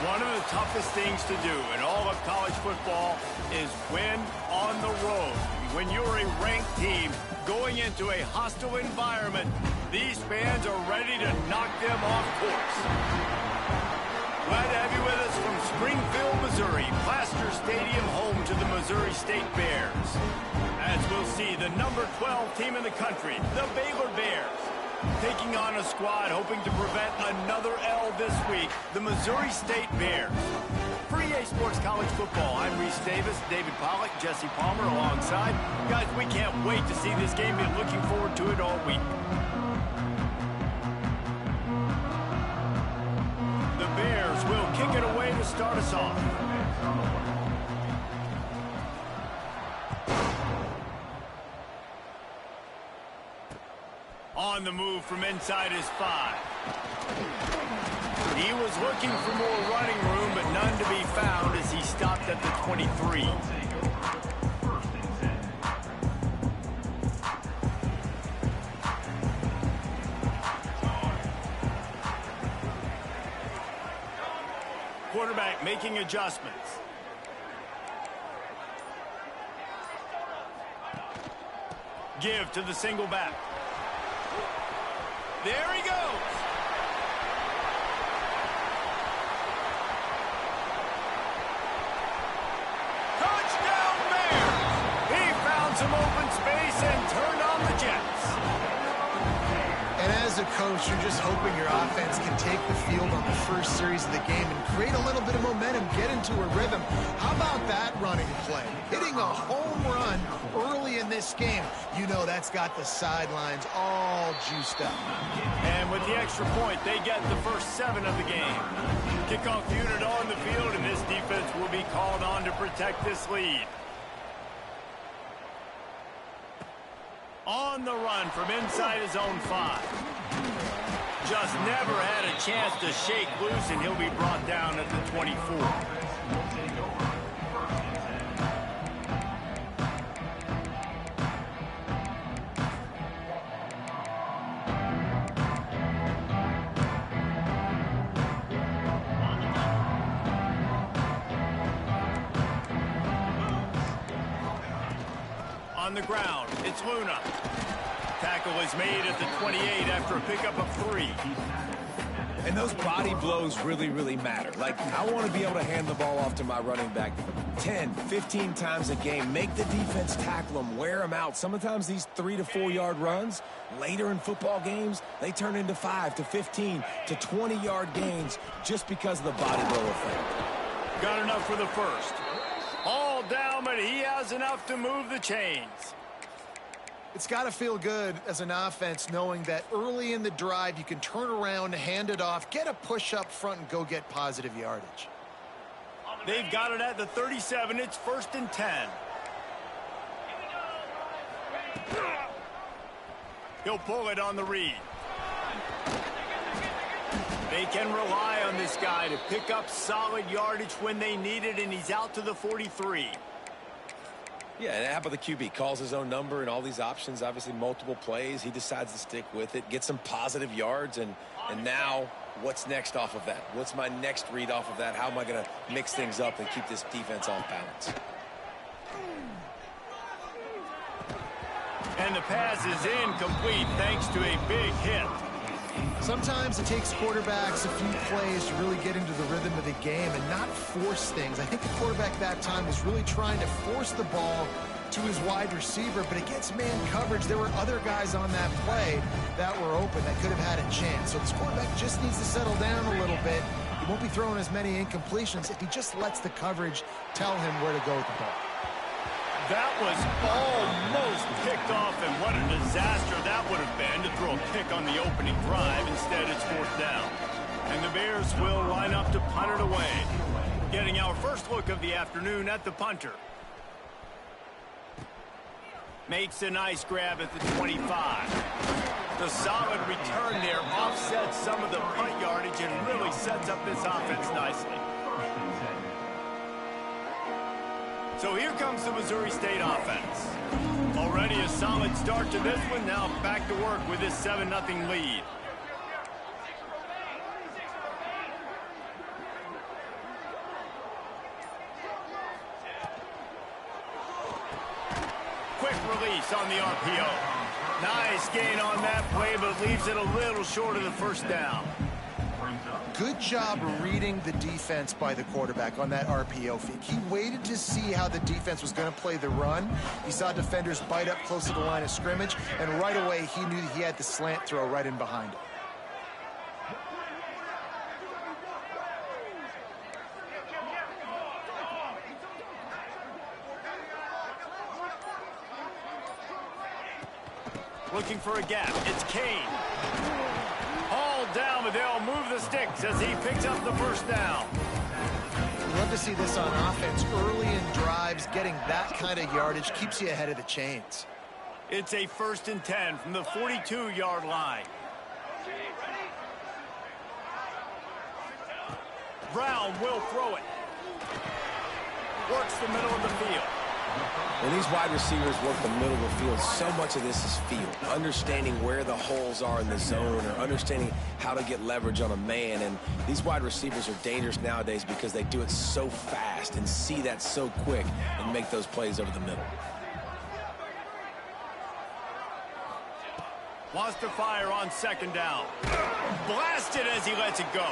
One of the toughest things to do in all of college football is win on the road. When you're a ranked team going into a hostile environment, these fans are ready to knock them off course. Glad to have you with us from Springfield, Missouri, Plaster Stadium, home to the Missouri State Bears. As we'll see, the number 12 team in the country, the Baylor Bears, taking on a squad hoping to prevent another L this week, the Missouri State Bears. For EA Sports College Football, I'm Reese Davis, David Pollack, Jesse Palmer alongside. Guys, we can't wait to see this game. Been looking forward to it all week. The Bears will kick it away to start us off. On the move from inside his 5. He was looking for more running room, but none to be found as he stopped at the 23. Quarterback making adjustments. Give to the single back. There he goes. Touchdown Bears! He found some open space and turned on the Jets. And as a coach, you're just hoping your offense can take the field on the first series of the game and create a little bit of momentum, get into a rhythm. How about that running play? Hitting a home run early in this game. You know that's got the sidelines all juiced up. And with the extra point, they get the first 7 of the game. Kickoff unit on the field, and this defense will be called on to protect this lead. On the run from inside his own 5. Just never had a chance to shake loose, and he'll be brought down at the 24. On the ground, it's Luna. Tackle is made at the 28 after a pickup of 3. And those body blows really matter. Like, I want to be able to hand the ball off to my running back 10, 15 times a game. Make the defense tackle them, wear them out. Sometimes these 3 to 4 yard runs, later in football games, they turn into 5 to 15 to 20 yard gains just because of the body blow effect. Got enough for the first. All down, but he has enough to move the chains. It's got to feel good as an offense knowing that early in the drive you can turn around, hand it off, get a push up front, and go get positive yardage. They've got it at the 37. It's 1st and 10. He'll pull it on the read. They can rely on this guy to pick up solid yardage when they need it, and he's out to the 43. Yeah, and how about the QB? Calls his own number and all these options, obviously multiple plays. He decides to stick with it, get some positive yards, and now what's next off of that? What's my next read off of that? How am I going to mix things up and keep this defense off balance? And the pass is incomplete thanks to a big hit. Sometimes it takes quarterbacks a few plays to really get into the rhythm of the game and not force things. I think the quarterback that time was really trying to force the ball to his wide receiver, but against man coverage, there were other guys on that play that were open that could have had a chance. So this quarterback just needs to settle down a little bit. He won't be throwing as many incompletions if he just lets the coverage tell him where to go with the ball. That was almost picked off, and what a disaster that would have been to throw a pick on the opening drive. Instead, it's 4th down. And the Bears will line up to punt it away. Getting our first look of the afternoon at the punter. Makes a nice grab at the 25. The solid return there offsets some of the punt yardage and really sets up this offense nicely. So here comes the Missouri State offense. Already a solid start to this one. Now back to work with this 7-0 lead. quick release on the RPO. Nice gain on that play, but leaves it a little short of the first down. Good job reading the defense by the quarterback on that RPO fake. He waited to see how the defense was going to play the run. He saw defenders bite up close to the line of scrimmage, and right away he knew that he had the slant throw right in behind it. Looking for a gap. It's Kane. Hauled down, but they'll move the sticks as he picks up the first down. Love to see this on offense. Early in drives, getting that kind of yardage keeps you ahead of the chains. It's a 1st and 10 from the 42-yard line. Brown will throw it. Works the middle of the field. When these wide receivers work the middle of the field, so much of this is feel. Understanding where the holes are in the zone or understanding how to get leverage on a man. And these wide receivers are dangerous nowadays because they do it so fast and see that so quick and make those plays over the middle. Wants to fire on 2nd down. Blasted as he lets it go.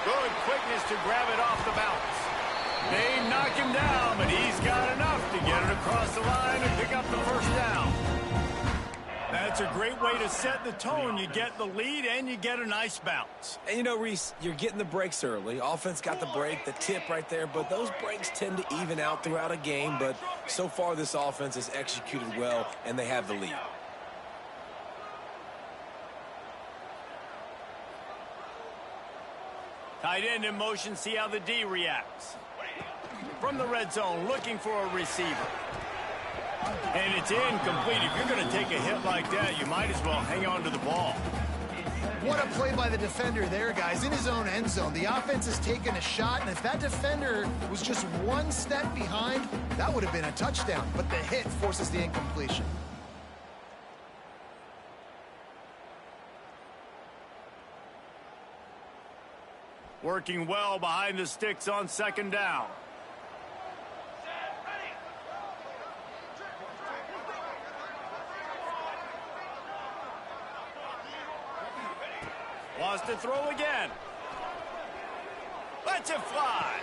Good quickness to grab it off the bounce. They knock him down, but he's got enough to get it across the line and pick up the first down. That's a great way to set the tone. You get the lead and you get a nice bounce. And you know, Reese, you're getting the breaks early. Offense got the break, the tip right there, but those breaks tend to even out throughout a game. But so far, this offense has executed well, and they have the lead. Tight end in motion, see how the D reacts. From the red zone, looking for a receiver. And it's incomplete. If you're going to take a hit like that, you might as well hang on to the ball. What a play by the defender there, guys. In his own end zone, the offense has taken a shot, and if that defender was just one step behind, that would have been a touchdown. But the hit forces the incompletion. Working well behind the sticks on 2nd down. Wants to throw again. Lets it fly.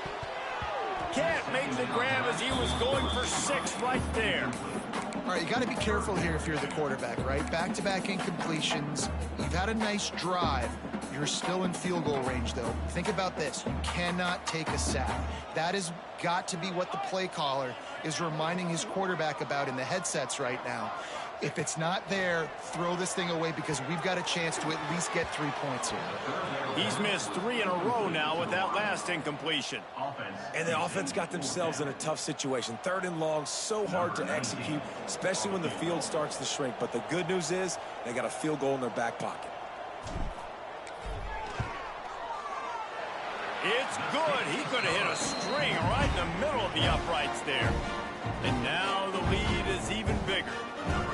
Can't make the grab as he was going for 6 right there. All right, you got to be careful here if you're the quarterback, right? Back-to-back incompletions. You've had a nice drive. You're still in field goal range, though. Think about this. You cannot take a sack. That has got to be what the play caller is reminding his quarterback about in the headsets right now. If it's not there, throw this thing away because we've got a chance to at least get 3 points here. He's missed 3 in a row now with that last incompletion. And the offense got themselves in a tough situation. 3rd and long, so hard to execute, especially when the field starts to shrink. But the good news is they got a field goal in their back pocket. It's good. He could have hit a string right in the middle of the uprights there. And now the lead is even bigger.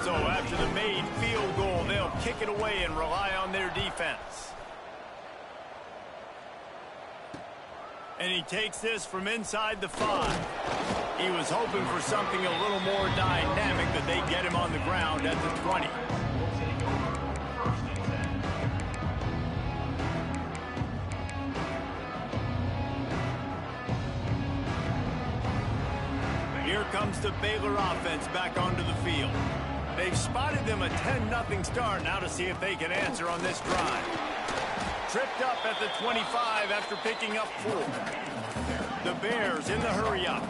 So after the made field goal, they'll kick it away and rely on their defense. And he takes this from inside the 5. He was hoping for something a little more dynamic, that they get him on the ground at the 20. Here comes the Baylor offense back onto the field. They've spotted them a 10-0 start. Now to see if they can answer on this drive. Tripped up at the 25 after picking up 4. The Bears in the hurry-up.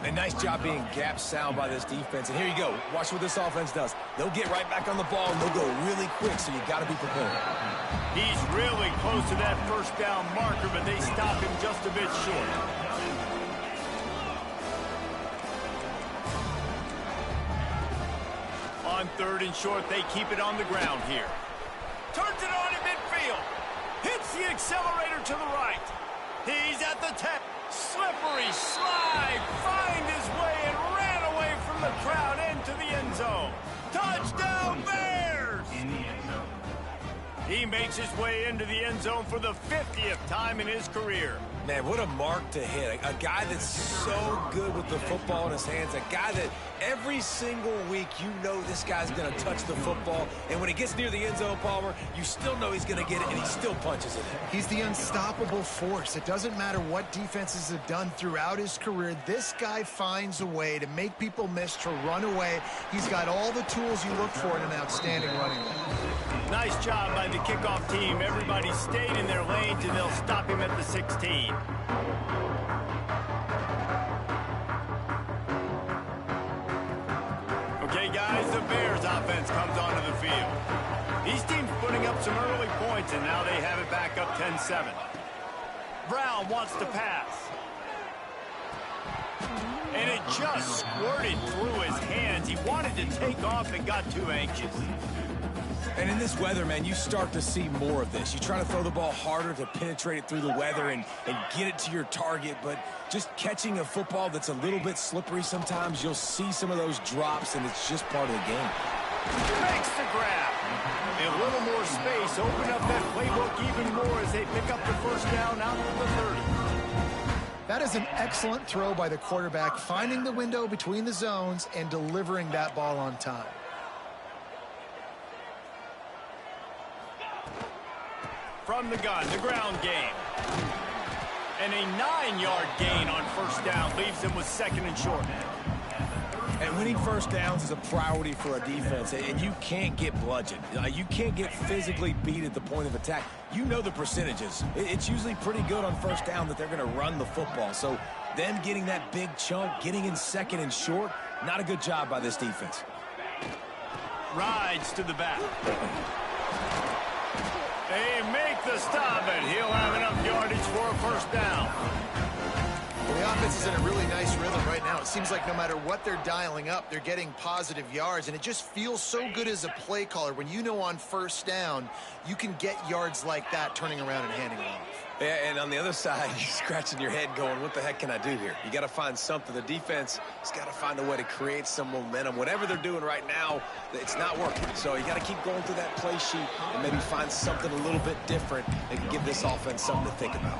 A nice job being gap sound by this defense. And here you go. Watch what this offense does. They'll get right back on the ball, and they'll go really quick, so you got to be prepared. He's really close to that first down marker, but they stop him just a bit short. On 3rd and short, they keep it on the ground here. Turns it on in midfield. Hits the accelerator to the right. He's at the 10. Slippery slide. Find his way and ran away from the crowd into the end zone. Touchdown Bears! He makes his way into the end zone for the 50th time in his career. Man, what a mark to hit. A guy that's so good with the football in his hands, a guy that Every single week, you know this guy's going to touch the football, and when he gets near the end zone, Palmer, you still know he's going to get it, and he still punches it in. He's the unstoppable force. It doesn't matter what defenses have done throughout his career. This guy finds a way to make people miss, to run away. He's got all the tools you look for in an outstanding running back. Nice job by the kickoff team. Everybody stayed in their lanes, and they'll stop him at the 16. Okay, guys, the Bears offense comes onto the field. These teams putting up some early points, and now they have it back up 10-7. Brown wants to pass. And it just squirted through his hands. He wanted to take off and got too anxious. And in this weather, man, you start to see more of this. You try to throw the ball harder to penetrate it through the weather and get it to your target, but just catching a football that's a little bit slippery sometimes, you'll see some of those drops, and it's just part of the game. Makes the grab. A little more space. Open up that playbook even more as they pick up the first down out to the 30. That is an excellent throw by the quarterback, finding the window between the zones and delivering that ball on time. From the gun, the ground game. And a 9-yard gain on first down leaves them with second and short. And winning first downs is a priority for a defense, and you can't get bludgeoned. You can't get physically beat at the point of attack. You know the percentages. It's usually pretty good on first down that they're going to run the football. So them getting that big chunk, getting in second and short, not a good job by this defense. Rides to the back. They make the stop, and he'll have enough yardage for a first down. Well, the offense is in a really nice rhythm right now. It seems like no matter what they're dialing up, they're getting positive yards, and it just feels so good as a play caller when you know on first down you can get yards like that turning around and handing it off. Yeah, and on the other side, you're scratching your head going, what the heck can I do here? You got to find something. The defense has got to find a way to create some momentum. Whatever they're doing right now, it's not working. So you got to keep going through that play sheet and maybe find something a little bit different that can give this offense something to think about.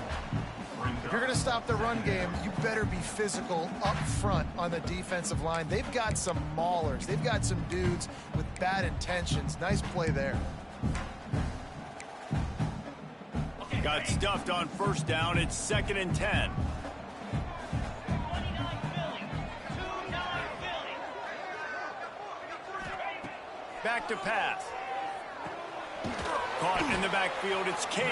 If you're going to stop the run game, you better be physical up front on the defensive line. They've got some maulers. They've got some dudes with bad intentions. Nice play there. Got stuffed on first down. It's second and 10. Back to pass. Caught in the backfield. It's Kane.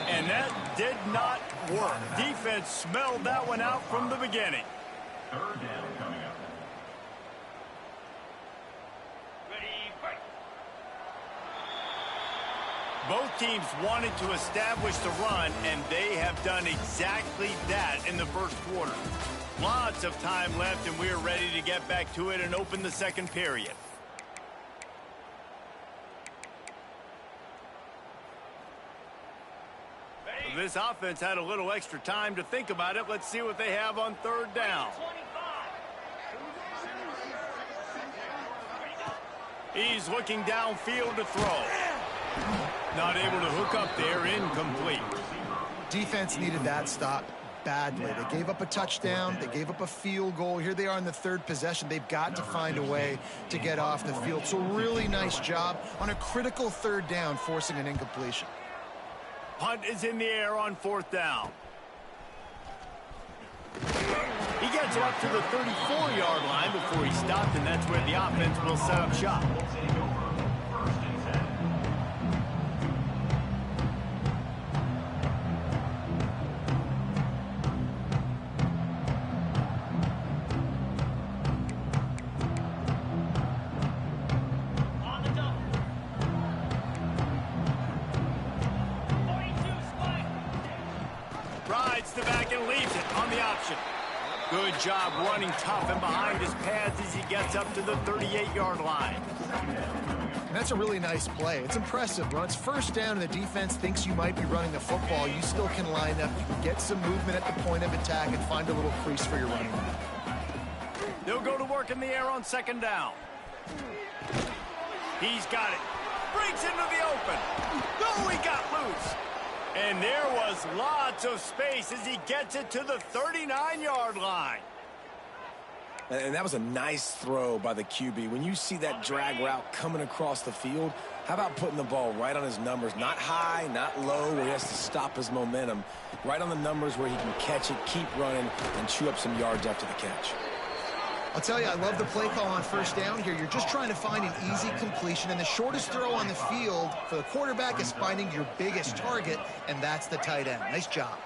And that did not work. Defense smelled that one out from the beginning. Third down coming up. Both teams wanted to establish the run, and they have done exactly that in the first quarter. Lots of time left, and we're ready to get back to it and open the second period. This offense had a little extra time to think about it. Let's see what they have on third down. He's looking downfield to throw. Not able to hook up there, incomplete. Defense needed that stop badly. They gave up a touchdown. They gave up a field goal. Here they are in the third possession. They've got to find a way to get off the field. So really nice job on a critical third down, forcing an incompletion. Punt is in the air on fourth down. He gets it up to the 34-yard line before he stopped, and that's where the offense will set up shop. Rides the back and leaves it on the option. Good job running tough and behind his pads as he gets up to the 38-yard line. And that's a really nice play. It's impressive. When it's first down and the defense thinks you might be running the football, you still can line up. You can get some movement at the point of attack and find a little crease for your running back. They'll go to work in the air on second down. He's got it. Breaks into the open. Oh, he got loose. And there was lots of space as he gets it to the 39-yard line. And that was a nice throw by the QB. When you see that drag route coming across the field, how about putting the ball right on his numbers? Not high, not low, where he has to stop his momentum. Right on the numbers where he can catch it, keep running, and chew up some yards after the catch. I'll tell you, I love the play call on first down here. You're just trying to find an easy completion, and the shortest throw on the field for the quarterback is finding your biggest target, and that's the tight end. Nice job.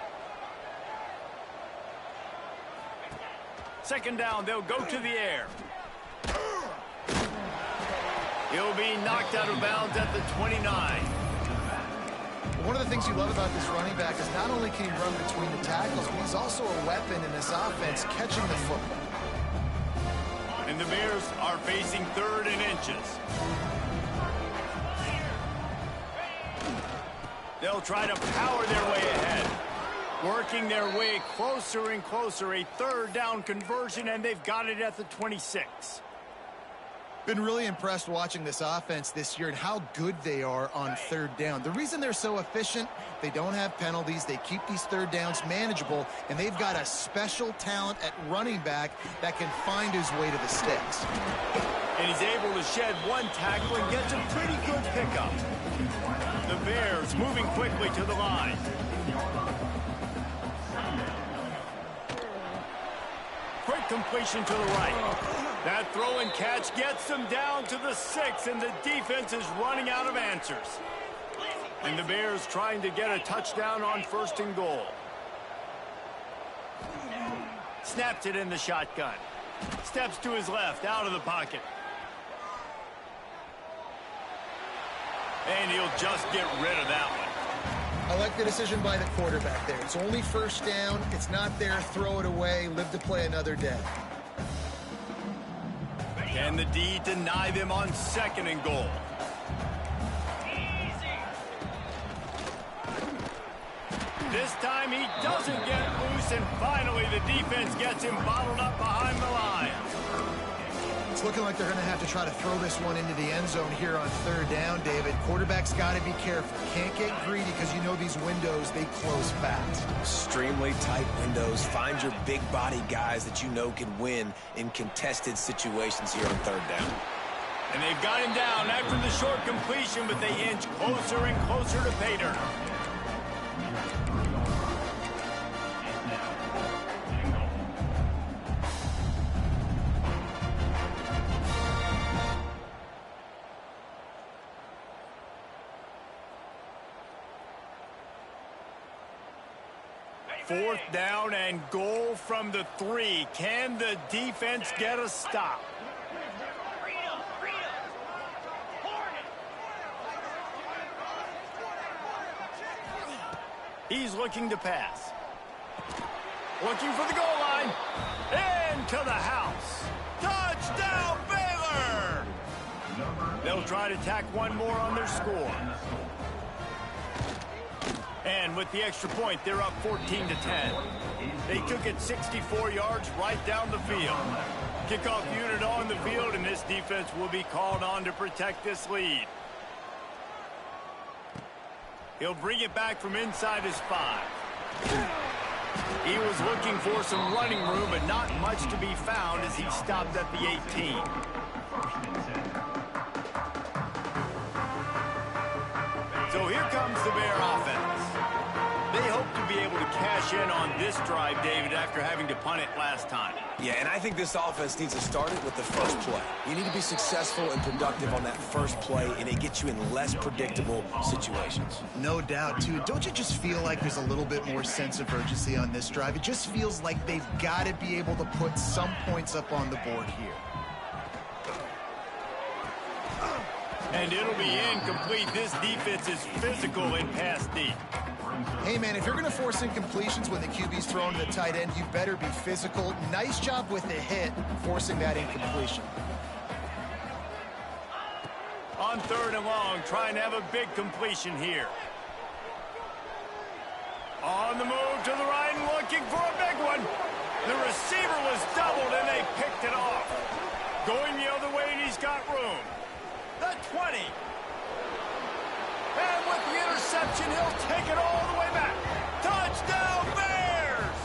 Second down, they'll go to the air. He'll be knocked out of bounds at the 29. One of the things you love about this running back is not only can he run between the tackles, but he's also a weapon in this offense catching the football. And the Bears are facing 3rd and inches. They'll try to power their way ahead. Working their way closer and closer. A 3rd down conversion, and they've got it at the 26. Been really impressed watching this offense this year and how good they are on 3rd down. The reason they're so efficient, they don't have penalties. They keep these 3rd downs manageable, and they've got a special talent at running back that can find his way to the sticks. And he's able to shed one tackle and gets a pretty good pickup. The Bears moving quickly to the line. Quick completion to the right. That throw and catch gets them down to the 6, and the defense is running out of answers. And the Bears trying to get a touchdown on 1st and goal. Snaps it in the shotgun. Steps to his left, out of the pocket. And he'll just get rid of that one. I like the decision by the quarterback there. It's only 1st down. It's not there. Throw it away. Live to play another day. Can the D deny them on 2nd and goal? This time he doesn't get loose, and finally the defense gets him bottled up behind the line. It's looking like they're going to have to try to throw this one into the end zone here on 3rd down, David. Quarterback's got to be careful. Can't get greedy because you know these windows, they close fast. Extremely tight windows. Find your big body guys that you know can win in contested situations here on 3rd down. And they've got him down after the short completion, but they inch closer and closer to pay dirt. Fourth down and goal from the 3. Can the defense get a stop? He's looking to pass. Looking for the goal line. Into the house. Touchdown, Baylor! They'll try to tack one more on their score. And with the extra point, they're up 14-10. They took it 64 yards right down the field. Kickoff unit on the field, and this defense will be called on to protect this lead. He'll bring it back from inside his 5. He was looking for some running room, but not much to be found as he stopped at the 18. So here comes the Bear offense. They hope to be able to cash in on this drive, David, after having to punt it last time. Yeah, and I think this offense needs to start it with the first play. You need to be successful and productive on that first play, and it gets you in less predictable situations. No doubt, too. Don't you just feel like there's a little bit more sense of urgency on this drive? It just feels like they've got to be able to put some points up on the board here. And it'll be incomplete. This defense is physical in pass deep. Hey, man, if you're going to force incompletions when the QB's thrown to the tight end, you better be physical. Nice job with the hit, forcing that incompletion. On 3rd and long, trying to have a big completion here. On the move to the right and looking for a big one. The receiver was doubled, and they picked it off. Going the other way, and he's got room. The 20. And with the interception, he'll take it all the way back. Touchdown, Bears!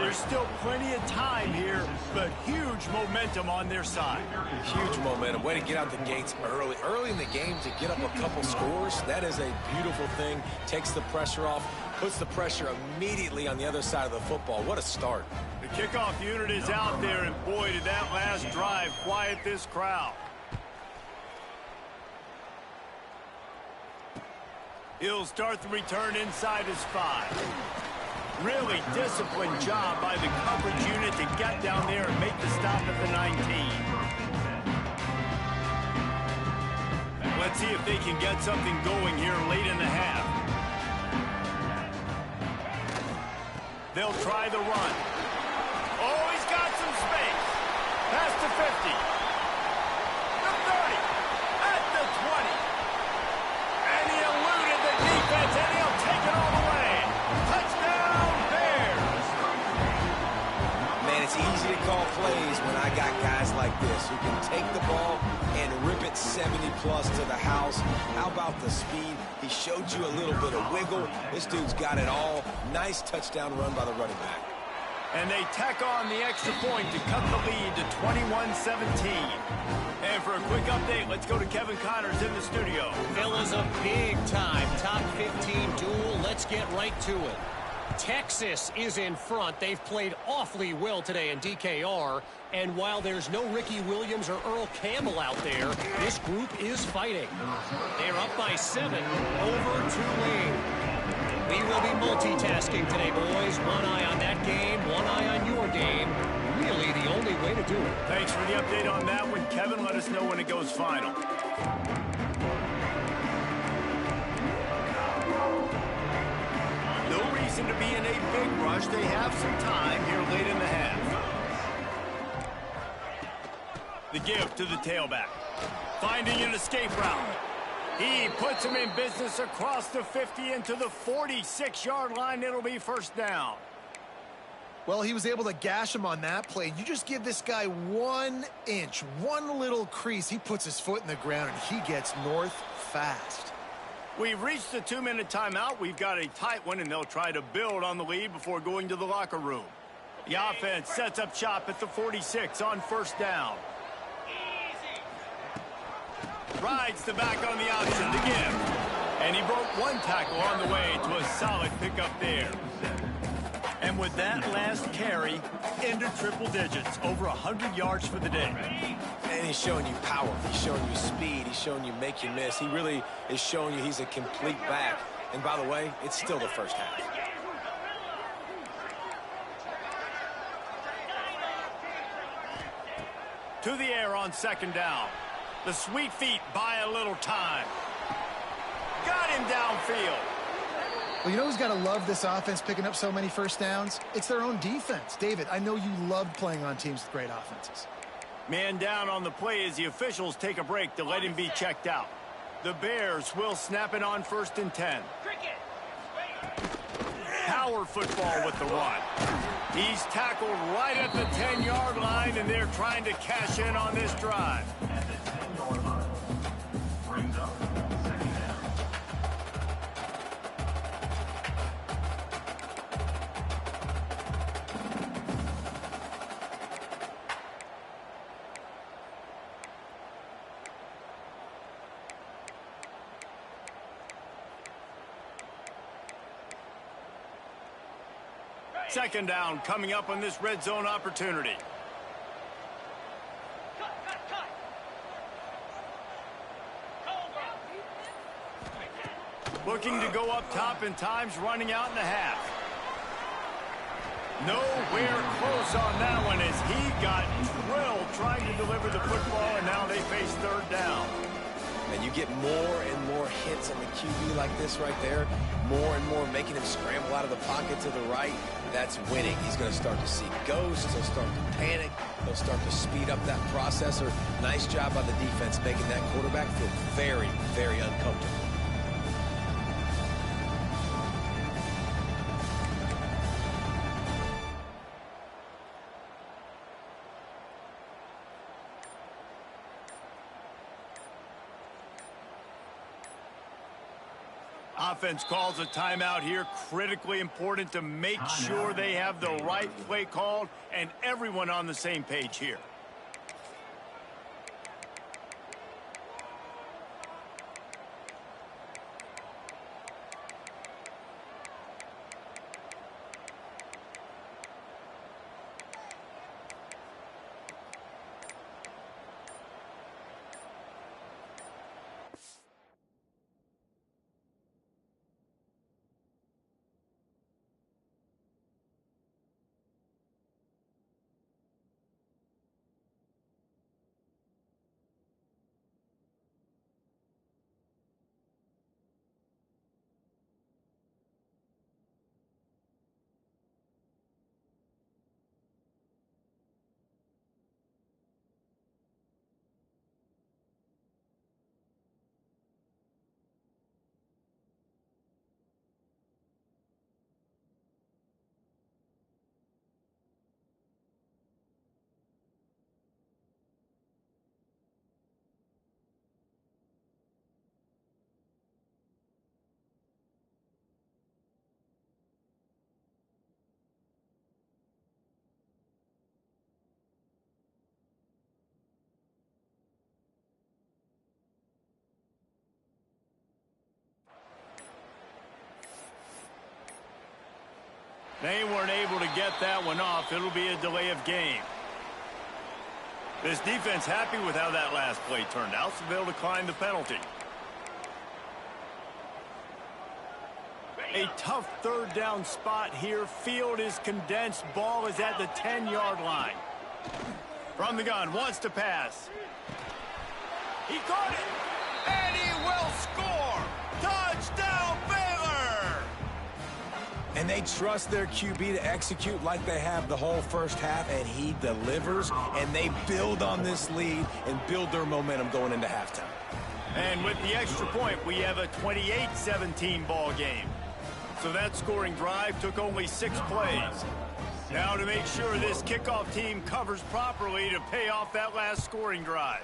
There's still plenty of time here, but huge momentum on their side. Huge momentum. Way to get out the gates early. Early in the game to get up a couple scores, that is a beautiful thing. Takes the pressure off, puts the pressure immediately on the other side of the football. What a start. The kickoff unit is out there, and boy, did that last drive quiet this crowd. He'll start the return inside his 5. Really disciplined job by the coverage unit to get down there and make the stop at the 19. Let's see if they can get something going here late in the half. They'll try the run. Oh, he's got some space. Past the 50. The 30. At the 20. And he eluded the defense, and he'll take it all the way. Touchdown, Bears. Man, it's easy to call plays when I got guys like this who can take the ball and rip it 70-plus to the house. How about the speed? He showed you a little bit of wiggle. This dude's got it all. Nice touchdown run by the running back. And they tack on the extra point to cut the lead to 21-17. And for a quick update, let's go to Kevin Connors in the studio. Phil, is a big-time top 15 duel. Let's get right to it. Texas is in front. They've played awfully well today in DKR. And while there's no Ricky Williams or Earl Campbell out there, this group is fighting. They're up by 7 over Tulane. We will be multitasking today, boys. One eye on that game, one eye on your game. Really the only way to do it. Thanks for the update on that one, Kevin. Let us know when it goes final. No reason to be in a big rush. They have some time here late in the half. The give to the tailback. Finding an escape route. He puts him in business across the 50 into the 46-yard line. It'll be first down. Well, he was able to gash him on that play. You just give this guy 1 inch, one little crease. He puts his foot in the ground, and he gets north fast. We've reached the 2-minute timeout. We've got a tight one, and they'll try to build on the lead before going to the locker room. The offense sets up shop at the 46 on first down. Rides the back on the option to give. And he broke one tackle on the way to a solid pickup there. And with that last carry, into triple digits, over 100 yards for the day. And he's showing you power. He's showing you speed. He's showing you make you miss. He really is showing you he's a complete back. And by the way, it's still the first half. To the air on second down. The sweet feet buy a little time. Got him downfield. Well, you know who's got to love this offense picking up so many first downs? It's their own defense. David, I know you loved playing on teams with great offenses. Man down on the play as the officials take a break to let him be checked out. The Bears will snap it on 1st and 10. Power football with the run. He's tackled right at the 10-yard line, and they're trying to cash in on this drive. Brings up second down. Second down coming up on this red zone opportunity. Looking to go up top, and time's running out in the half. Nowhere close on that one as he got drilled trying to deliver the football, and now they face third down. And you get more and more hits on the QB like this right there. More and more making him scramble out of the pocket to the right. That's winning. He's going to start to see ghosts. He'll start to panic. He'll start to speed up that processor. Nice job by the defense making that quarterback feel very, very uncomfortable. Offense calls a timeout here. Critically important to make sure they have the right play called and everyone on the same page here. They weren't able to get that one off. It'll be a delay of game. This defense happy with how that last play turned out, so they'll decline the penalty. A tough third down spot here. Field is condensed. Ball is at the 10-yard line. From the gun, wants to pass. He caught it, and he will score. Touchdown, Baylor! And they trust their QB to execute like they have the whole first half, and he delivers, and they build on this lead and build their momentum going into halftime. And with the extra point, we have a 28-17 ball game. So that scoring drive took only 6 plays. Now to make sure this kickoff team covers properly to pay off that last scoring drive.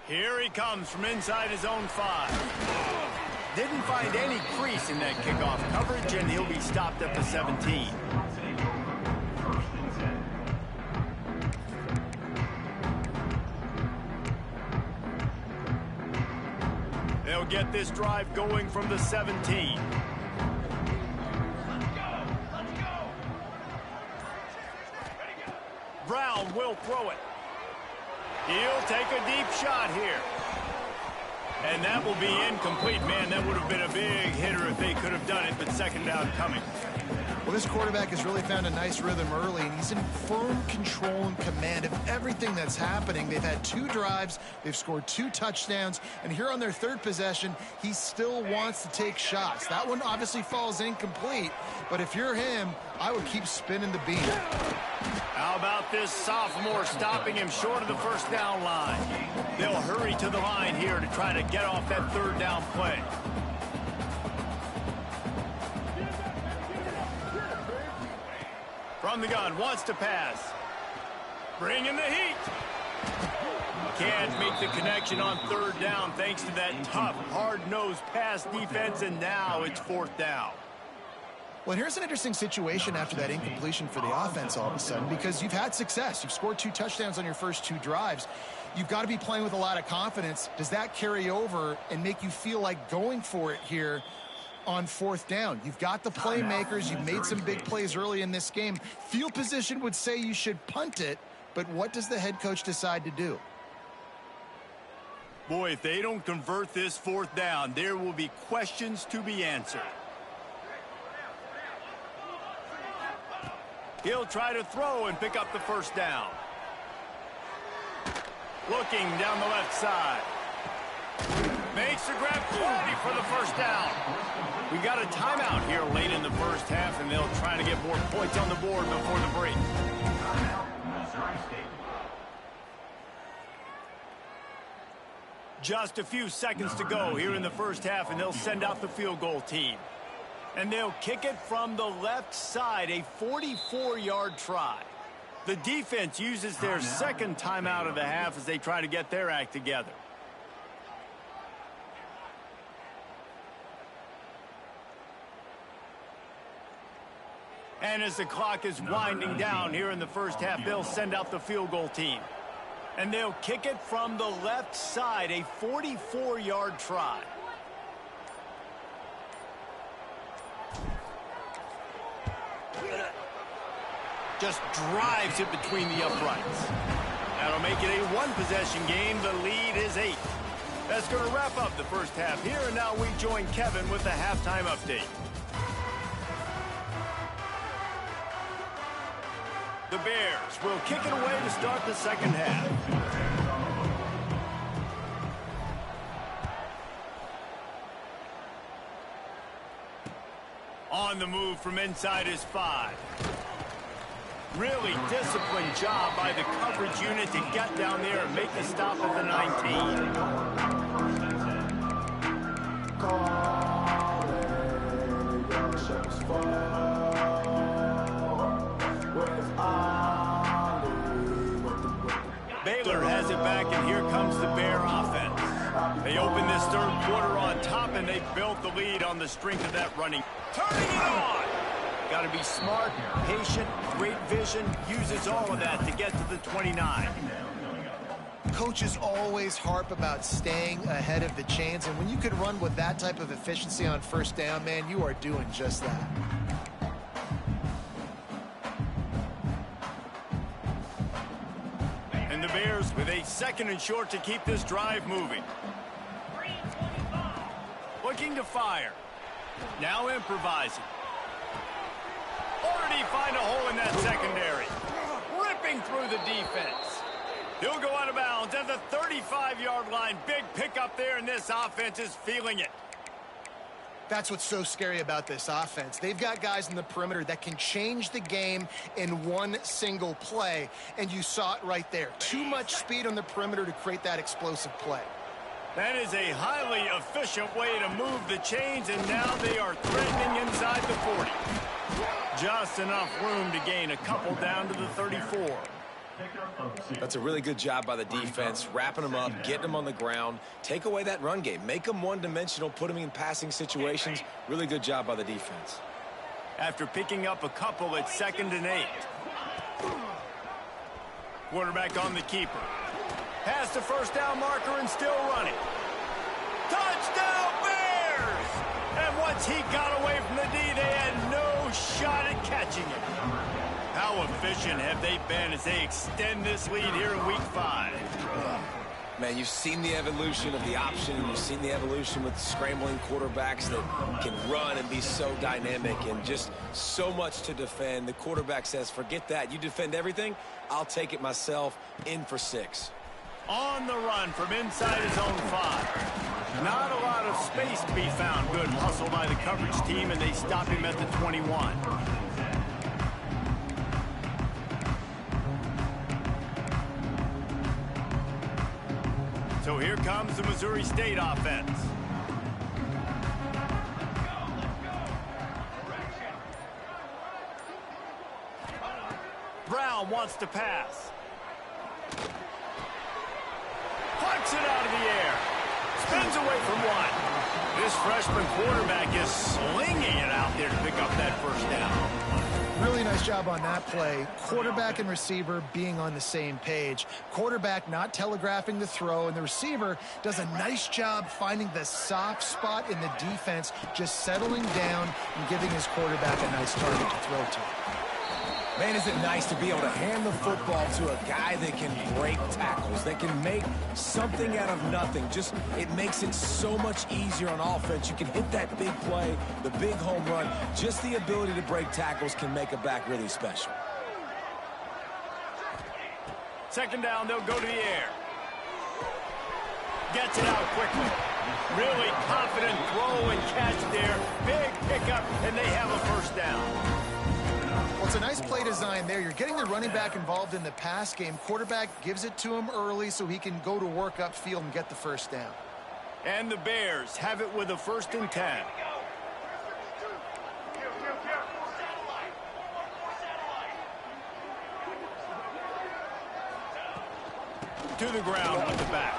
Here he comes from inside his own 5. Didn't find any crease in that kickoff coverage, and he'll be stopped at the 17. They'll get this drive going from the 17. Brown will throw it. He'll take a deep shot here. And that will be incomplete. Man, that would have been a big hitter if they could have done it, but second down coming. Well, this quarterback has really found a nice rhythm early, and he's in firm control and command of everything that's happening. They've had 2 drives, they've scored 2 touchdowns, and here on their 3rd possession, he still wants to take shots. That one obviously falls incomplete, but if you're him, I would keep spinning the beam. How about this sophomore stopping him short of the first down line? They'll hurry to the line here to try to get off that 3rd down play. From the gun, wants to pass. Bring in the heat. Can't make the connection on 3rd down thanks to that tough, hard-nosed pass defense, and now it's 4th down. Well, here's an interesting situation after that incompletion for the offense all of a sudden, because you've had success. You've scored 2 touchdowns on your first 2 drives. You've got to be playing with a lot of confidence. Does that carry over and make you feel like going for it here on 4th down? You've got the playmakers. You've made some big plays early in this game. Field position would say you should punt it, but what does the head coach decide to do? Boy, if they don't convert this 4th down, there will be questions to be answered. He'll try to throw and pick up the first down. Looking down the left side. Makes the grab, plenty for the first down. We got a timeout here late in the first half, and they'll try to get more points on the board before the break. Just a few seconds to go here in the first half, and they'll send out the field goal team. And they'll kick it from the left side, a 44-yard try. The defense uses their 2nd timeout of the half as they try to get their act together. And as the clock is winding down here in the first half, they'll send out the field goal team. And they'll kick it from the left side, a 44-yard try. Just drives it between the uprights. That'll make it a one-possession game. The lead is 8. That's going to wrap up the first half here, and now we join Kevin with the halftime update. The Bears will kick it away to start the second half. On the move from inside his 5. Really disciplined job by the coverage unit to get down there and make the stop at the 19. Baylor has it back, and here comes the Bear offense. They open this third quarter on top, and they built the lead on the strength of that running. Turning it on! Got to be smart, patient, great vision, uses all of that to get to the 29. Coaches always harp about staying ahead of the chains, and when you can run with that type of efficiency on first down, man, you are doing just that. And the Bears with a 2nd and short to keep this drive moving. Looking to fire. Now improvising. Already find a hole in that secondary. Ripping through the defense. He'll go out of bounds at the 35-yard line. Big pickup there, and this offense is feeling it. That's what's so scary about this offense. They've got guys in the perimeter that can change the game in one single play, and you saw it right there. Too much speed on the perimeter to create that explosive play. That is a highly efficient way to move the chains, and now they are threatening inside the 40. Just enough room to gain a couple down to the 34. That's a really good job by the defense, wrapping them up, getting them on the ground, take away that run game, make them one-dimensional, put them in passing situations. Really good job by the defense. After picking up a couple at 2nd and 8. Quarterback on the keeper. Past the first down marker and still running. Touchdown Bears! And once he got away from the D, they had no shot at catching it. How efficient have they been as they extend this lead here in Week 5? Man, you've seen the evolution of the option. You've seen the evolution with scrambling quarterbacks that can run and be so dynamic and just so much to defend. The quarterback says, forget that. You defend everything, I'll take it myself. In for 6. On the run from inside his own 5. Not a lot of space to be found. Good hustle by the coverage team, and they stop him at the 21. So here comes the Missouri State offense. Brown wants to pass. Plucks it out of the air. Spins away from one. This freshman quarterback is slinging it out there to pick up that first down. Really nice job on that play. Quarterback and receiver being on the same page. Quarterback not telegraphing the throw, and the receiver does a nice job finding the soft spot in the defense, just settling down and giving his quarterback a nice target to throw to. Man, is it nice to be able to hand the football to a guy that can break tackles, that can make something out of nothing. Just, it makes it so much easier on offense. You can hit that big play, the big home run. Just the ability to break tackles can make a back really special. 2nd down, they'll go to the air. Gets it out quickly. Really confident throw and catch there. Big pickup, and they have a first down. Well, it's a nice play design there. You're getting the running back involved in the pass game. Quarterback gives it to him early so he can go to work upfield and get the first down. And the Bears have it with a 1st and 10. To the ground with the back.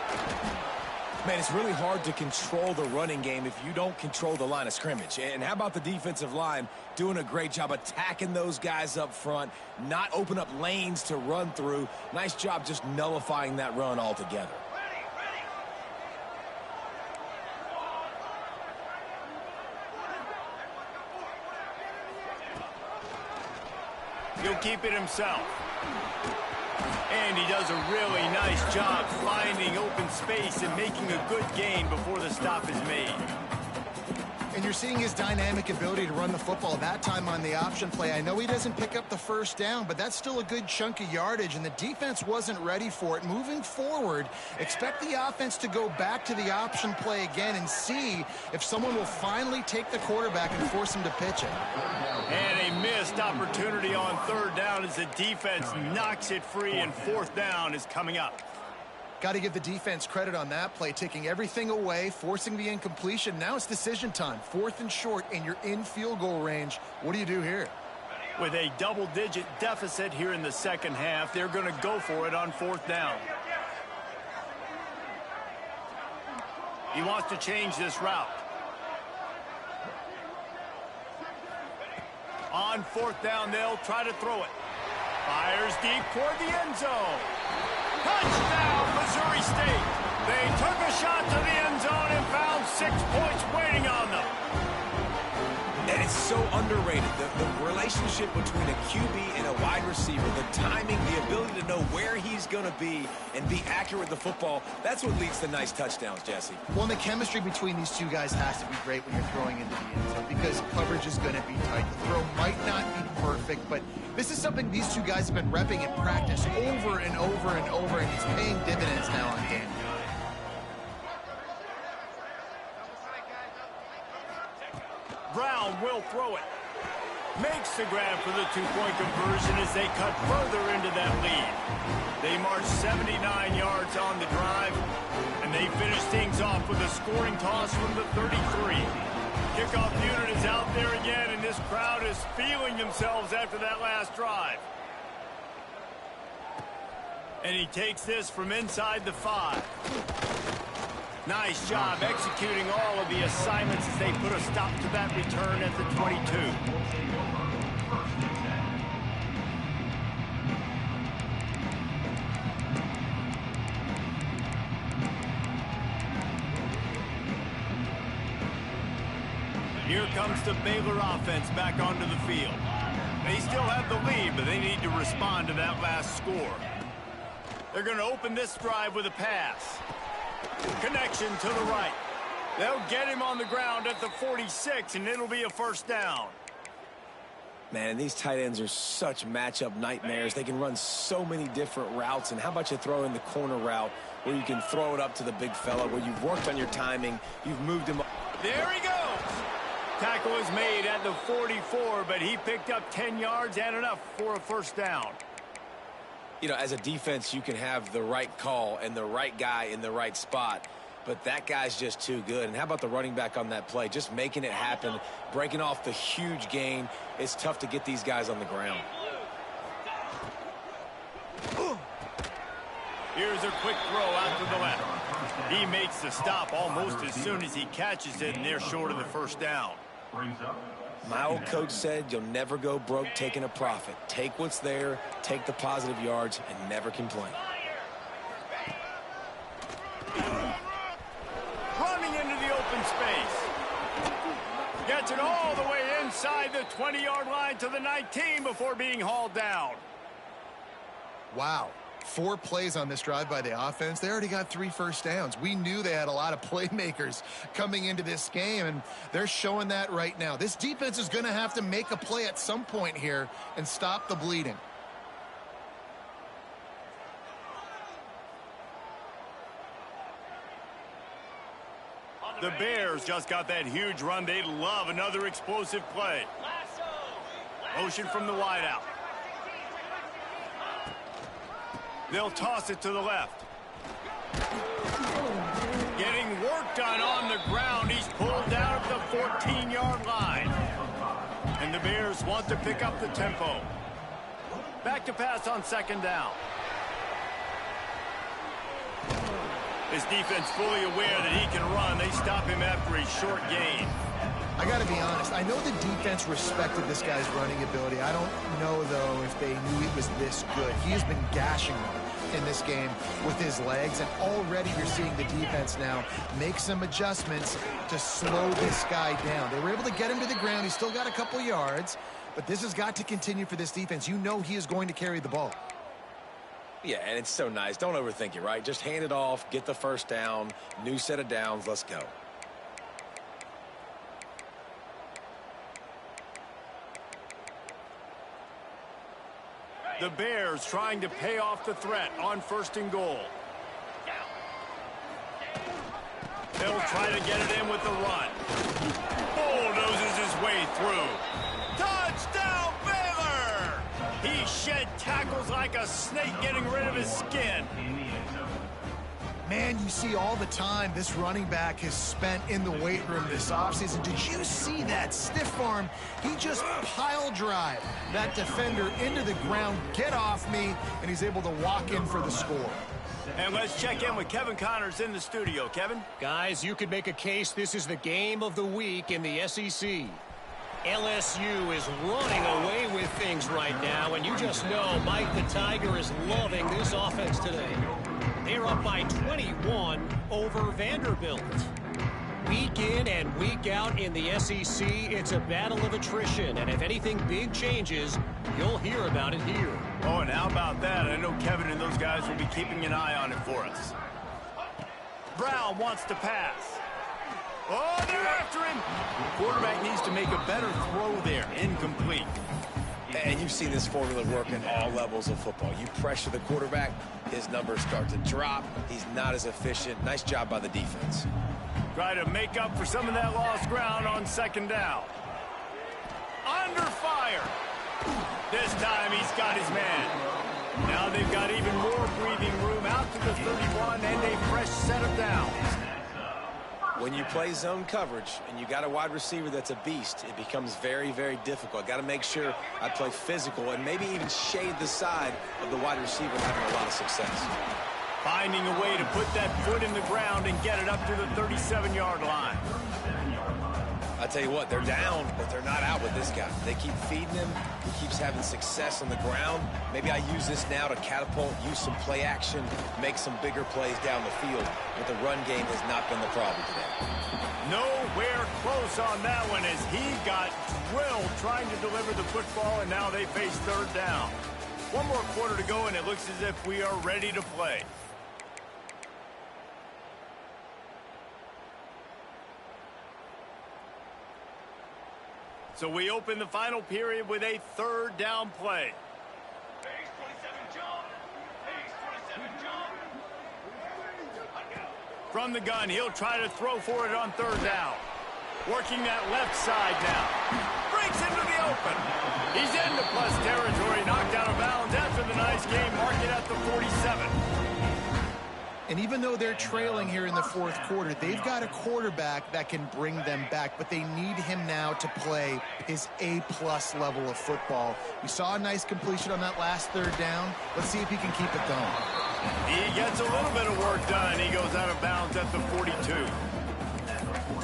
Man, it's really hard to control the running game if you don't control the line of scrimmage. And how about the defensive line doing a great job attacking those guys up front, not open up lanes to run through. Nice job just nullifying that run altogether. He'll keep it himself. And he does a really nice job finding open space and making a good gain before the stop is made. And you're seeing his dynamic ability to run the football, that time on the option play. I know he doesn't pick up the first down, but that's still a good chunk of yardage, and the defense wasn't ready for it. Moving forward, expect the offense to go back to the option play again and see if someone will finally take the quarterback and force him to pitch it. And a missed opportunity on third down as the defense knocks it free, and fourth down is coming up. Got to give the defense credit on that play, taking everything away, forcing the incompletion. Now it's decision time. 4th and short, and you're in field goal range. What do you do here? With a double-digit deficit here in the second half, they're going to go for it on 4th down. He wants to change this route. On 4th down, they'll try to throw it. Fires deep toward the end zone. Touchdown, Missouri State. They took a shot to the end zone and found 6 points waiting on them. And it's so underrated. The relationship between a QB and a wide receiver, the timing, the ability to know where he's going to be and be accurate with the football, that's what leads to nice touchdowns, Jesse. Well, and the chemistry between these two guys has to be great when you're throwing into the end zone because coverage is going to be tight. The throw might not be perfect, but this is something these two guys have been repping in practice over and over and over, and it's paying dividends now on game. Brown will throw it. Makes the grab for the 2-point conversion as they cut further into that lead. They march 79 yards on the drive, and they finish things off with a scoring toss from the 33. Kickoff unit is out there again, and this crowd is feeling themselves after that last drive. And he takes this from inside the 5. Nice job executing all of the assignments as they put a stop to that return at the 22. Here comes the Baylor offense back onto the field. They still have the lead, but they need to respond to that last score. They're going to open this drive with a pass. Connection to the right. They'll get him on the ground at the 46, and it'll be a first down. Man, and these tight ends are such matchup nightmares. They can run so many different routes, and how about you throw in the corner route where you can throw it up to the big fella, where you've worked on your timing, you've moved him up. There he goes. Tackle is made at the 44, but he picked up 10 yards and enough for a first down. You know, as a defense, you can have the right call and the right guy in the right spot, but that guy's just too good. And how about the running back on that play? Just making it happen, breaking off the huge gain. It's tough to get these guys on the ground. Here's a quick throw out to the left. He makes the stop almost as soon as he catches it, and they're short of the first down. My old coach said you'll never go broke taking a profit. Take what's there, take the positive yards, and never complain. Running into the open space. Gets it all the way inside the 20-yard line to the 19 before being hauled down. Wow. 4 plays on this drive by the offense. They already got 3 first downs. We knew they had a lot of playmakers coming into this game, and they're showing that right now. This defense is going to have to make a play at some point here and stop the bleeding. The Bears just got that huge run. They love another explosive play. Motion from the wideout. They'll toss it to the left. Getting work done on the ground. He's pulled down at the 14-yard line. And the Bears want to pick up the tempo. Back to pass on second down. His defense fully aware that he can run. They stop him after a short gain. I got to be honest. I know the defense respected this guy's running ability. I don't know, though, if they knew he was this good. He has been gashing them in this game with his legs, and already you're seeing the defense now make some adjustments to slow this guy down. They were able to get him to the ground. He's still got a couple yards, but this has got to continue for this defense. You know he is going to carry the ball. Yeah, and it's so nice. Don't overthink it, right? Just hand it off, get the first down, new set of downs, let's go. The Bears trying to pay off the threat on 1st and goal. They'll try to get it in with the run. Bulldozes his way through. Touchdown, Baylor! He shed tackles like a snake getting rid of his skin. Man, you see all the time this running back has spent in the weight room this offseason. Did you see that stiff arm? He just pile drive that defender into the ground, get off me, and he's able to walk in for the score. And let's check in with Kevin Connors in the studio. Kevin? Guys, you could make a case this is the game of the week in the SEC. LSU is running away with things right now, and you just know Mike the Tiger is loving this offense today. They're up by 21 over Vanderbilt. Week in and week out in the SEC, it's a battle of attrition, and if anything big changes, you'll hear about it here. Oh, and how about that? I know Kevin and those guys will be keeping an eye on it for us. Brown wants to pass. Oh, they're after him. Quarterback needs to make a better throw there. Incomplete. And you've seen this formula work in all levels of football. You pressure the quarterback, his numbers start to drop. He's not as efficient. Nice job by the defense. Try to make up for some of that lost ground on 2nd down. Under fire. This time he's got his man. Now they've got even more breathing room out to the 31 and a fresh set of downs. When you play zone coverage and you got a wide receiver that's a beast, it becomes very, very difficult. Got to make sure I play physical and maybe even shade the side of the wide receiver having a lot of success. Finding a way to put that foot in the ground and get it up to the 37-yard line. I tell you what, they're down, but they're not out with this guy. They keep feeding him. He keeps having success on the ground. Maybe I use this now to catapult, use some play action, make some bigger plays down the field. But the run game has not been the problem today. Nowhere close on that one as he got drilled trying to deliver the football, and now they face 3rd down. One more quarter to go, and it looks as if we are ready to play. So we open the final period with a 3rd down play. From the gun, he'll try to throw for it on 3rd down. Working that left side now. Breaks into the open. He's into plus territory, knocked out of bounds after the nice game, mark it at the 47. And even though they're trailing here in the 4th quarter, they've got a quarterback that can bring them back, but they need him now to play his A-plus level of football. We saw a nice completion on that last 3rd down. Let's see if he can keep it going. He gets a little bit of work done. He goes out of bounds at the 42.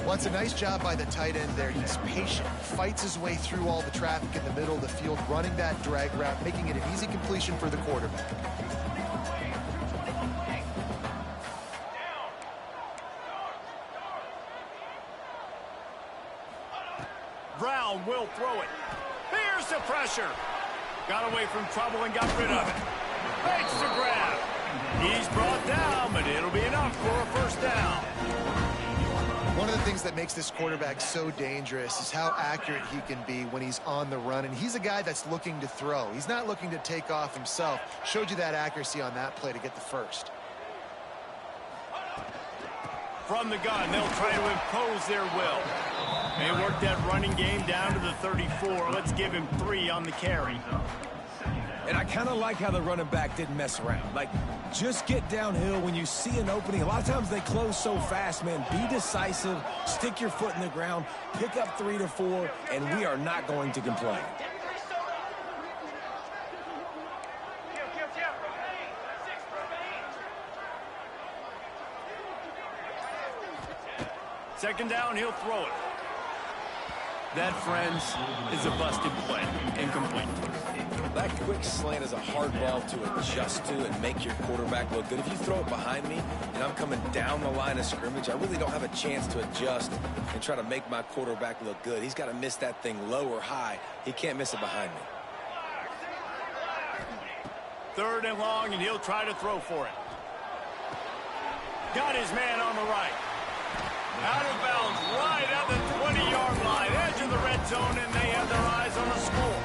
Well, it's a nice job by the tight end there. He's patient, fights his way through all the traffic in the middle of the field, running that drag route, making it an easy completion for the quarterback. Brown will throw it. Here's the pressure. Got away from trouble and got rid of it. Makes the grab. He's brought down, but it'll be enough for a 1st down. One of the things that makes this quarterback so dangerous is how accurate he can be when he's on the run. And he's a guy that's looking to throw. He's not looking to take off himself. Showed you that accuracy on that play to get the 1st. From the gun, they'll try to impose their will. They work that running game down to the 34. Let's give him 3 on the carry. And I kind of like how the running back didn't mess around. Like, just get downhill when you see an opening. A lot of times they close so fast, man. Be decisive, stick your foot in the ground, pick up 3 to 4, and we are not going to complain. Second down, he'll throw it. That, friends, is a busted play. Incomplete. That quick slant is a hard ball to adjust to and make your quarterback look good. If you throw it behind me and I'm coming down the line of scrimmage, I really don't have a chance to adjust and try to make my quarterback look good. He's got to miss that thing low or high. He can't miss it behind me. Third and long, and he'll try to throw for it. Got his man on the right. Out of bounds, right at the 20-yard line, edge of the red zone, and they have their eyes on the score.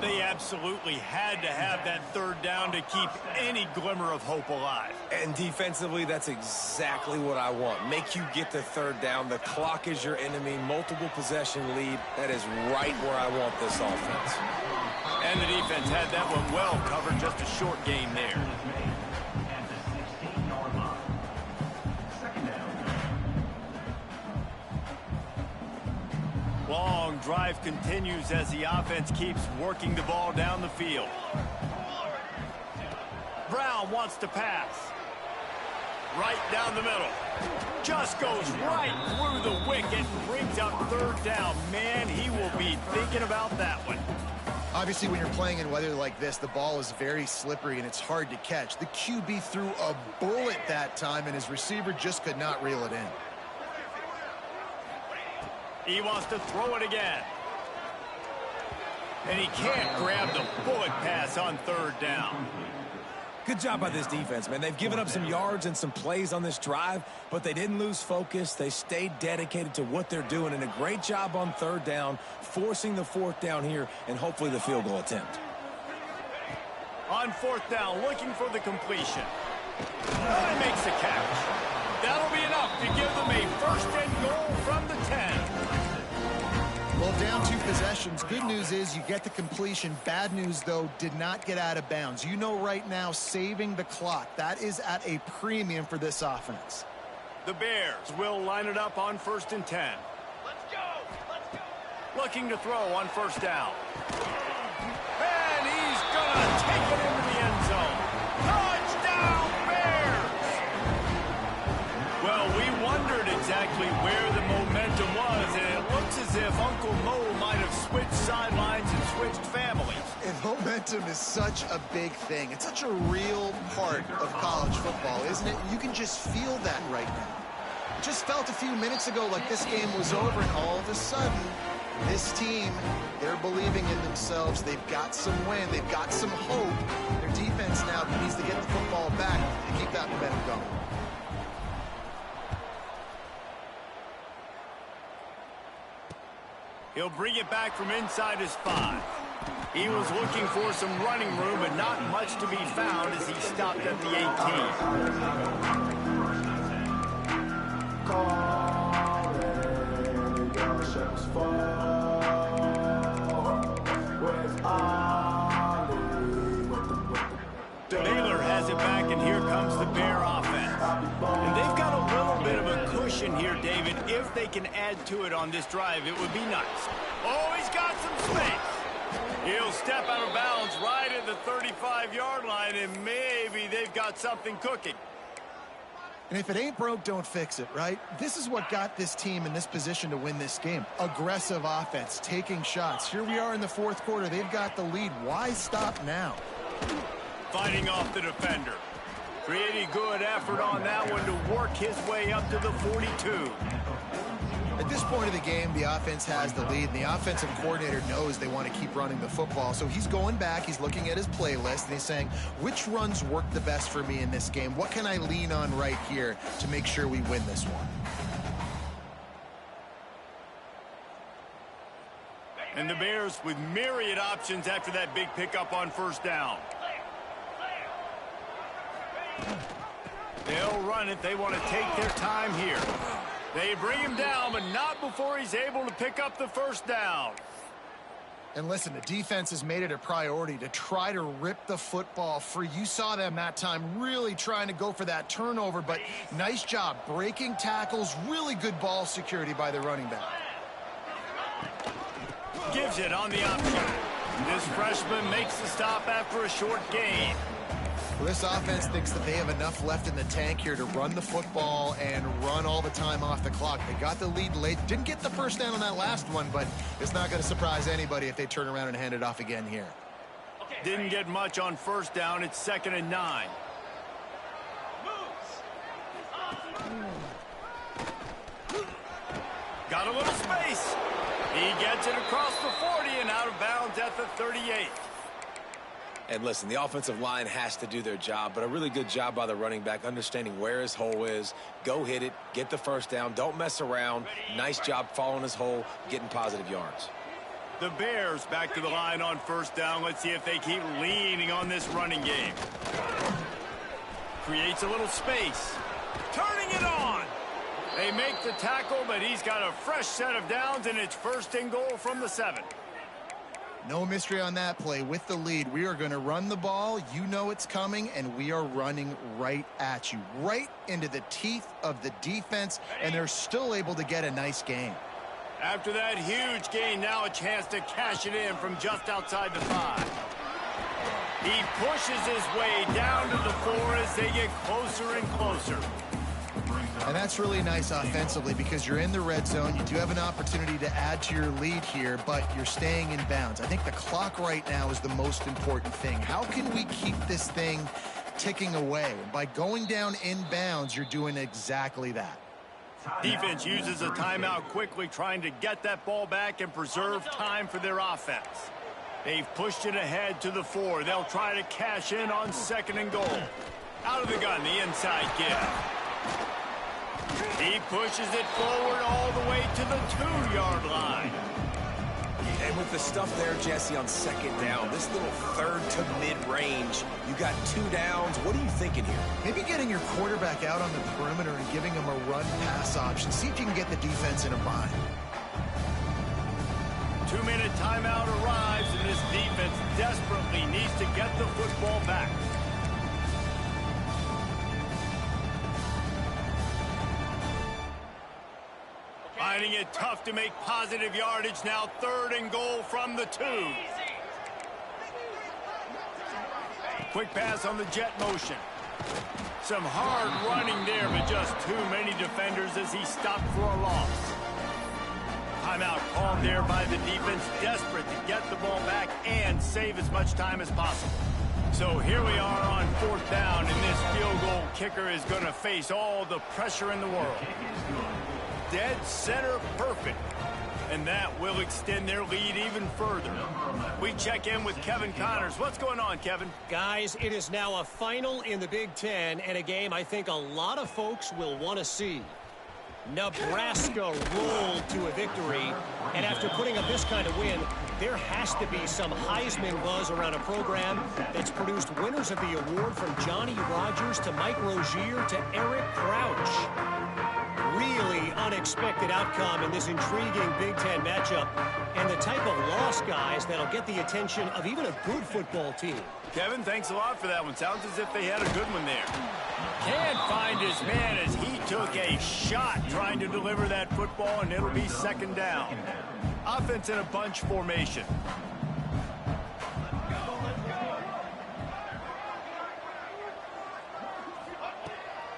They absolutely had to have that third down to keep any glimmer of hope alive. And defensively, that's exactly what I want. Make you get the third down. The clock is your enemy. Multiple possession lead. That is right where I want this offense. And the defense had that one well covered. Just a short game there. Long drive continues as the offense keeps working the ball down the field. Brown wants to pass. Right down the middle. Just goes right through the wicket and brings up third down. Man, he will be thinking about that one. Obviously, when you're playing in weather like this, the ball is very slippery and it's hard to catch. The QB threw a bullet that time, and his receiver just could not reel it in. He wants to throw it again. And he can't grab the bullet pass on third down. Good job by this defense, man. They've given up some yards and some plays on this drive, but they didn't lose focus. They stayed dedicated to what they're doing, and a great job on third down, forcing the fourth down here, and hopefully the field goal attempt. On fourth down, looking for the completion. And he makes the catch. That'll be enough to give them a first and goal from the 10. Well, down 2 possessions. Good news is you get the completion. Bad news, though, did not get out of bounds. You know right now, saving the clock, that is at a premium for this offense. The Bears will line it up on first and 10. Let's go! Let's go! Looking to throw on first down. And he's going to take it into the end zone. Touchdown, Bears! Well, we wondered exactly where the momentum was, and it looks as if Uncle Mo might have switched sidelines and switched families. And momentum is such a big thing. It's such a real part of college football, isn't it? You can just feel that right now. It just felt a few minutes ago like this game was over, and all of a sudden, this team, they're believing in themselves. They've got some wind. They've got some hope. Their defense now needs to get the football back to keep that momentum going. He'll bring it back from inside his 5. He was looking for some running room, but not much to be found as he stopped at the 18. Baylor has it back, and here comes the Bear offense. And they've got a little bit of a cushion here, David. If they can add to it on this drive, it would be nice. Oh, he's got some space. He'll step out of bounds right at the 35-yard line, and maybe they've got something cooking. And if it ain't broke, don't fix it, right? This is what got this team in this position to win this game. Aggressive offense, taking shots. Here we are in the fourth quarter. They've got the lead. Why stop now? Fighting off the defender. Pretty good effort on that one to work his way up to the 42. At this point of the game, the offense has the lead, and the offensive coordinator knows they want to keep running the football. So he's going back, he's looking at his playlist, and he's saying, which runs work the best for me in this game? What can I lean on right here to make sure we win this one? And the Bears with myriad options after that big pickup on first down. They'll run it. They want to take their time here. They bring him down, but not before he's able to pick up the first down. And listen, the defense has made it a priority to try to rip the football free. You saw them that time really trying to go for that turnover, but nice job breaking tackles. Really good ball security by the running back. Gives it on the option. This freshman makes the stop after a short gain. This offense thinks that they have enough left in the tank here to run the football and run all the time off the clock. They got the lead late. Didn't get the first down on that last one, but it's not going to surprise anybody if they turn around and hand it off again here. Didn't get much on first down. It's 2nd and 9. Got a little space. He gets it across the 40 and out of bounds at the 38. And listen, the offensive line has to do their job, but a really good job by the running back understanding where his hole is. Go hit it, get the first down, don't mess around. Nice job following his hole, getting positive yards. The Bears back to the line on first down. Let's see if they keep leaning on this running game. Creates a little space. Turning it on. They make the tackle, but he's got a fresh set of downs, and it's 1st and goal from the 7. No mystery on that play. With the lead, we are going to run the ball. You know it's coming, and we are running right at you, right into the teeth of the defense, and they're still able to get a nice gain. After that huge gain, now a chance to cash it in from just outside the 5. He pushes his way down to the 4 as they get closer and closer. And that's really nice offensively because you're in the red zone. You do have an opportunity to add to your lead here, but you're staying in bounds. I think the clock right now is the most important thing. How can we keep this thing ticking away? And by going down in bounds, you're doing exactly that. Defense uses a timeout quickly, trying to get that ball back and preserve time for their offense. They've pushed it ahead to the 4. They'll try to cash in on 2nd and goal. Out of the gun, the inside give. He pushes it forward all the way to the 2-yard line. And with the stuff there, Jesse, on 2nd down, this little 3rd to mid-range, you got 2 downs. What are you thinking here? Maybe getting your quarterback out on the perimeter and giving him a run-pass option. See if you can get the defense in a bind. 2-minute timeout arrives, and this defense desperately needs to get the football back. Finding it tough to make positive yardage now. 3rd and goal from the 2. Quick pass on the jet motion. Some hard running there, but just too many defenders as he stopped for a loss. Timeout called there by the defense, desperate to get the ball back and save as much time as possible. So here we are on 4th down, and this field goal kicker is going to face all the pressure in the world. Dead center perfect. And that will extend their lead even further. We check in with Kevin Connors. What's going on, Kevin? Guys, it is now a final in the Big Ten and a game I think a lot of folks will want to see. Nebraska rolled to a victory, and after putting up this kind of win, there has to be some Heisman buzz around a program that's produced winners of the award from Johnny Rodgers to Mike Rozier to Eric Crouch. Really unexpected outcome in this intriguing Big Ten matchup, and the type of loss, guys, that'll get the attention of even a good football team. Kevin, thanks a lot for that one. Sounds as if they had a good one there. Can't find his man as he took a shot trying to deliver that football, and it'll be 2nd down. Offense in a bunch formation.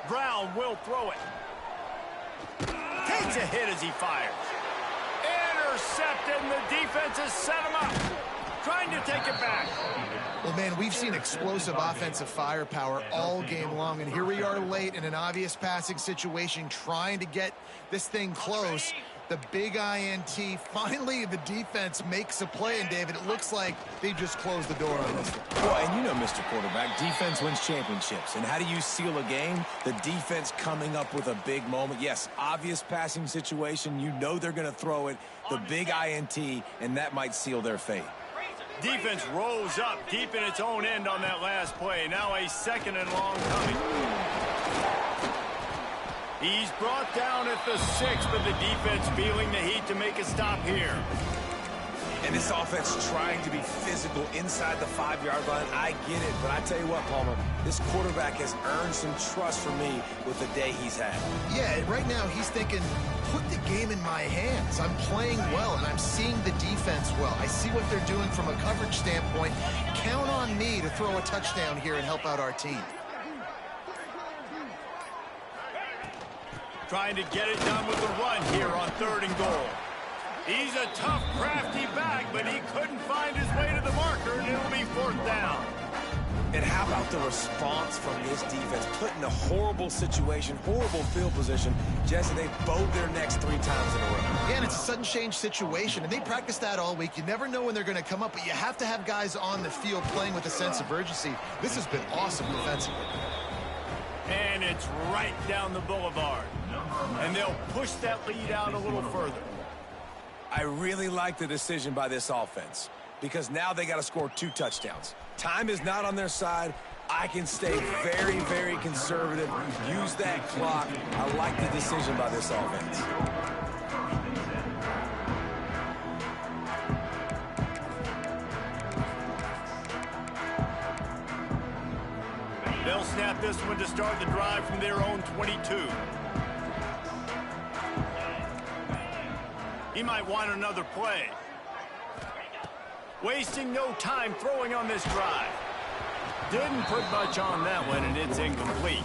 Brown will throw it. Takes a hit as he fires. Intercepted, and the defense has set him up. Trying to take it back. Well, man, we've seen explosive offensive firepower all game long, and here we are late in an obvious passing situation trying to get this thing close. The big INT. Finally, the defense makes a play, and David, it looks like they just closed the door on this one. Well, and you know, Mr. Quarterback, defense wins championships. And how do you seal a game? The defense coming up with a big moment. Yes, obvious passing situation. You know they're going to throw it. The big INT, and that might seal their fate. Defense rose up deep in its own end on that last play. Now a 2nd and long coming. He's brought down at the 6, but the defense feeling the heat to make a stop here. And this offense trying to be physical inside the 5-yard line. I get it, but I tell you what, Palmer, this quarterback has earned some trust from me with the day he's had. Yeah, right now he's thinking, put the game in my hands. I'm playing well, and I'm seeing the defense well. I see what they're doing from a coverage standpoint. count on me to throw a touchdown here and help out our team. Trying to get it done with the run here on 3rd and goal. He's a tough, crafty back, but he couldn't find his way to the marker, and it'll be 4th down. And how about the response from this defense? Put in a horrible situation, horrible field position. Jesse, they bowed their necks 3 times in a row. Yeah, and it's a sudden change situation, and they practice that all week. You never know when they're going to come up, but you have to have guys on the field playing with a sense of urgency. This has been awesome defensively. And it's right down the boulevard. And they'll push that lead out a little further. I really like the decision by this offense because now they got to score 2 touchdowns. Time is not on their side. I can stay very, very conservative. Use that clock. I like the decision by this offense. They'll snap this one to start the drive from their own 22. He might want another play. Wasting no time throwing on this drive. Didn't put much on that one, and it's incomplete.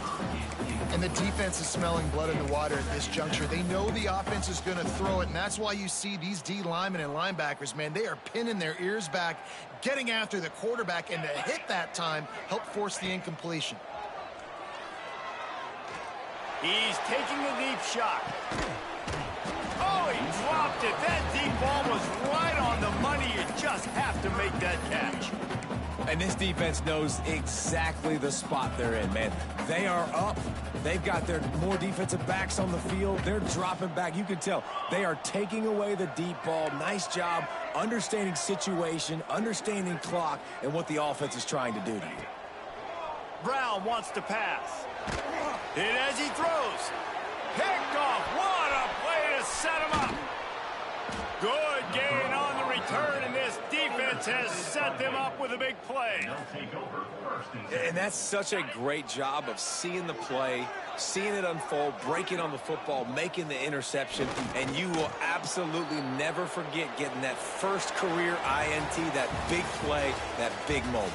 And the defense is smelling blood in the water at this juncture. They know the offense is going to throw it, and that's why you see these D linemen and linebackers, man, they are pinning their ears back, getting after the quarterback, and to hit that time, help force the incompletion. He's taking a deep shot. Oh, he dropped it. That deep ball was right on the money. You just have to make that catch. And this defense knows exactly the spot they're in, man. They are up. They've got their more defensive backs on the field. They're dropping back. You can tell they are taking away the deep ball. Nice job understanding situation, understanding clock, and what the offense is trying to do to you. Brown wants to pass. And as he throws, picked off. What a play to set him up. Good gain on the return, and this defense has set them up with a big play. And that's such a great job of seeing the play, seeing it unfold, breaking on the football, making the interception, and you will absolutely never forget getting that first career INT, that big play, that big moment.